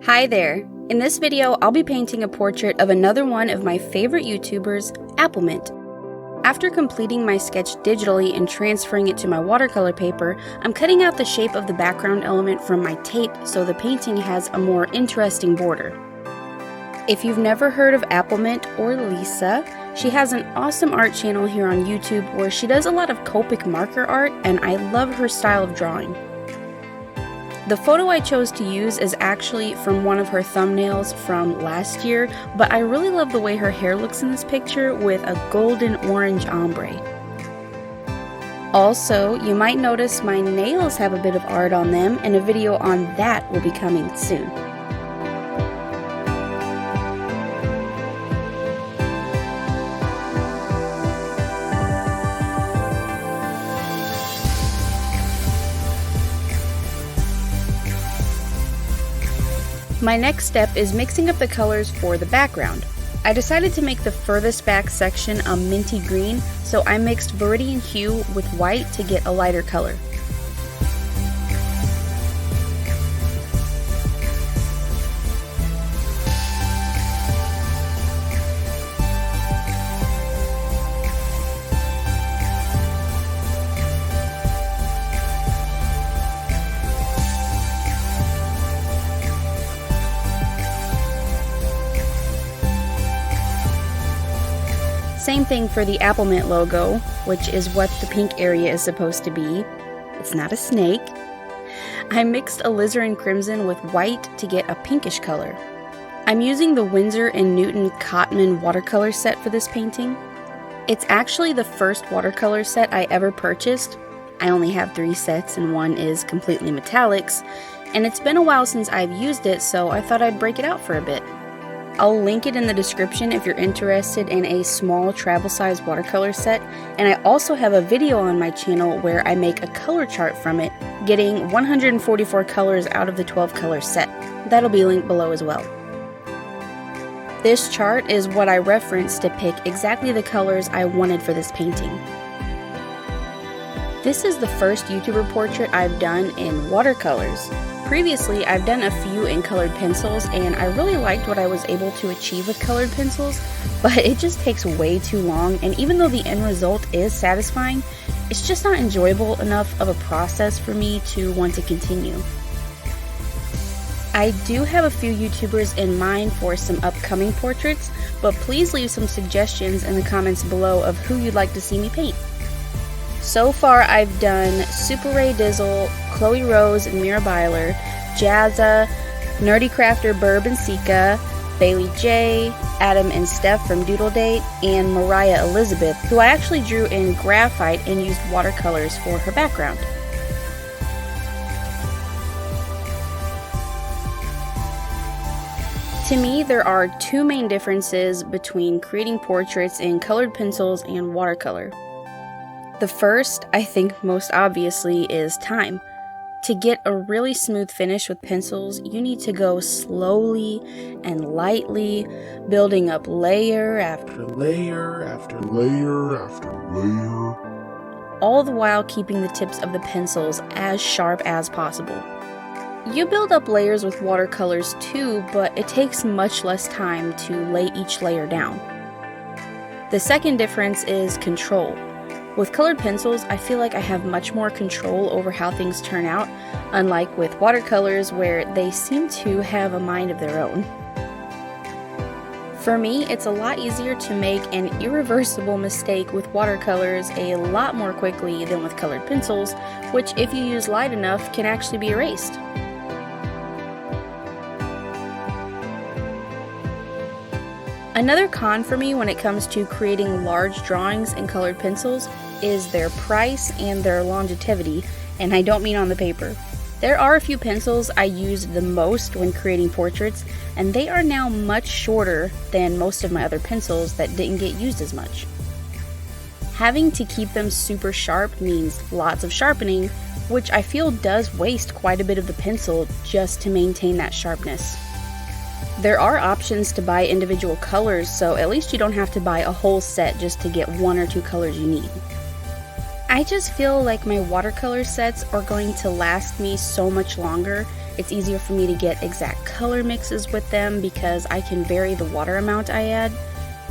Hi there! In this video, I'll be painting a portrait of another one of my favorite YouTubers, Appleminte. After completing my sketch digitally and transferring it to my watercolor paper, I'm cutting out the shape of the background element from my tape so the painting has a more interesting border. If you've never heard of Appleminte or Lisa, she has an awesome art channel here on YouTube where she does a lot of Copic marker art, and I love her style of drawing. The photo I chose to use is actually from one of her thumbnails from last year, but I really love the way her hair looks in this picture with a golden orange ombre. Also, you might notice my nails have a bit of art on them, and a video on that will be coming soon. My next step is mixing up the colors for the background. I decided to make the furthest back section a minty green, so I mixed Viridian Hue with white to get a lighter color. Same thing for the Appleminte logo, which is what the pink area is supposed to be. It's not a snake. I mixed alizarin crimson with white to get a pinkish color. I'm using the Winsor & Newton Cotman watercolor set for this painting. It's actually the first watercolor set I ever purchased. I only have 3 sets and one is completely metallics, and it's been a while since I've used it, so I thought I'd break it out for a bit. I'll link it in the description if you're interested in a small travel size watercolor set, and I also have a video on my channel where I make a color chart from it, getting 144 colors out of the 12 color set. That'll be linked below as well. This chart is what I referenced to pick exactly the colors I wanted for this painting. This is the first YouTuber portrait I've done in watercolors. Previously, I've done a few in colored pencils, and I really liked what I was able to achieve with colored pencils, but it just takes way too long, and even though the end result is satisfying, it's just not enjoyable enough of a process for me to want to continue. I do have a few YouTubers in mind for some upcoming portraits, but please leave some suggestions in the comments below of who you'd like to see me paint. So far, I've done Super Ray Dizzle, Chloe Rose and Mira Byler, Jazza, Nerdy Crafter Burb and Sika, Bailey J, Adam and Steph from Doodle Date, and Mariah Elizabeth, who I actually drew in graphite and used watercolors for her background. To me, there are 2 main differences between creating portraits in colored pencils and watercolor. The first, I think most obviously, is time. To get a really smooth finish with pencils, you need to go slowly and lightly, building up layer after layer after layer after layer, all the while keeping the tips of the pencils as sharp as possible. You build up layers with watercolors too, but it takes much less time to lay each layer down. The second difference is control. With colored pencils, I feel like I have much more control over how things turn out, unlike with watercolors where they seem to have a mind of their own. For me, it's a lot easier to make an irreversible mistake with watercolors a lot more quickly than with colored pencils, which if you use light enough can actually be erased. Another con for me when it comes to creating large drawings in colored pencils is their price and their longevity, and I don't mean on the paper. There are a few pencils I used the most when creating portraits, and they are now much shorter than most of my other pencils that didn't get used as much. Having to keep them super sharp means lots of sharpening, which I feel does waste quite a bit of the pencil just to maintain that sharpness. There are options to buy individual colors, so at least you don't have to buy a whole set just to get 1 or 2 colors you need. I just feel like my watercolor sets are going to last me so much longer It's easier for me to get exact color mixes with them because I can vary the water amount I add.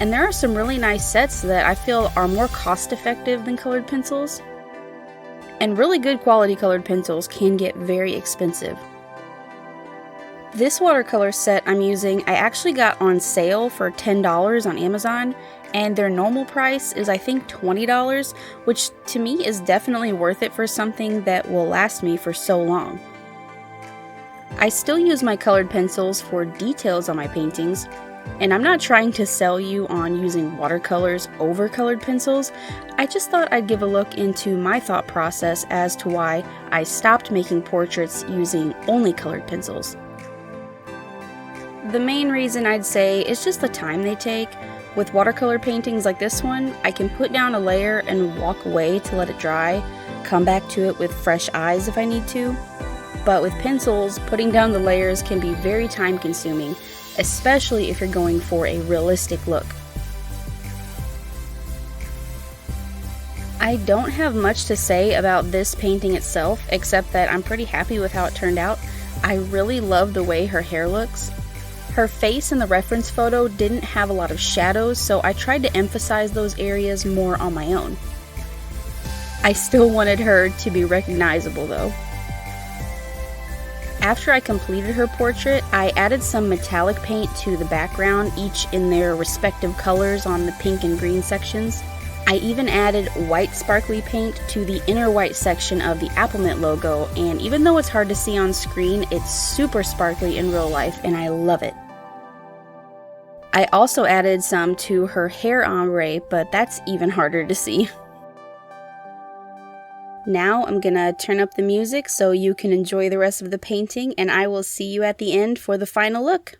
And there are some really nice sets that I feel are more cost effective than colored pencils. And really good quality colored pencils can get very expensive. This watercolor set I'm using I actually got on sale for $10 on Amazon, and their normal price is I think $20, which to me is definitely worth it for something that will last me for so long. I still use my colored pencils for details on my paintings, and I'm not trying to sell you on using watercolors over colored pencils. I just thought I'd give a look into my thought process as to why I stopped making portraits using only colored pencils. The main reason I'd say is just the time they take. With watercolor paintings like this one, I can put down a layer and walk away to let it dry, come back to it with fresh eyes if I need to. But with pencils, putting down the layers can be very time consuming, especially if you're going for a realistic look. I don't have much to say about this painting itself, except that I'm pretty happy with how it turned out. I really love the way her hair looks. Her face in the reference photo didn't have a lot of shadows, so I tried to emphasize those areas more on my own. I still wanted her to be recognizable though. After I completed her portrait, I added some metallic paint to the background, each in their respective colors on the pink and green sections. I even added white sparkly paint to the inner white section of the Appleminte logo, and even though it's hard to see on screen, it's super sparkly in real life and I love it. I also added some to her hair ombre, but that's even harder to see. Now I'm gonna turn up the music so you can enjoy the rest of the painting, and I will see you at the end for the final look.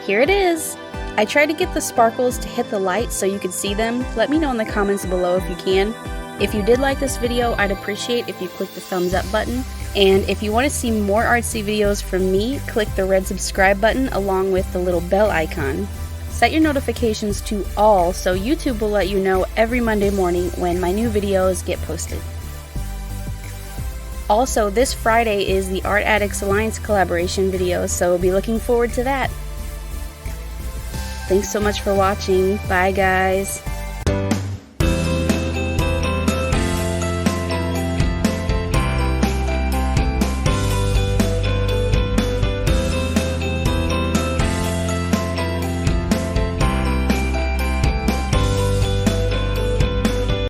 here it is. I tried to get the sparkles to hit the light so you could see them. Let me know in the comments below if you can. If you did like this video, I'd appreciate if you click the thumbs up button. And if you want to see more artsy videos from me, click the red subscribe button along with the little bell icon. Set your notifications to all so YouTube will let you know every Monday morning when my new videos get posted. Also, this Friday is the Art Addicts Alliance collaboration video, so be looking forward to that. Thanks so much for watching. Bye, guys.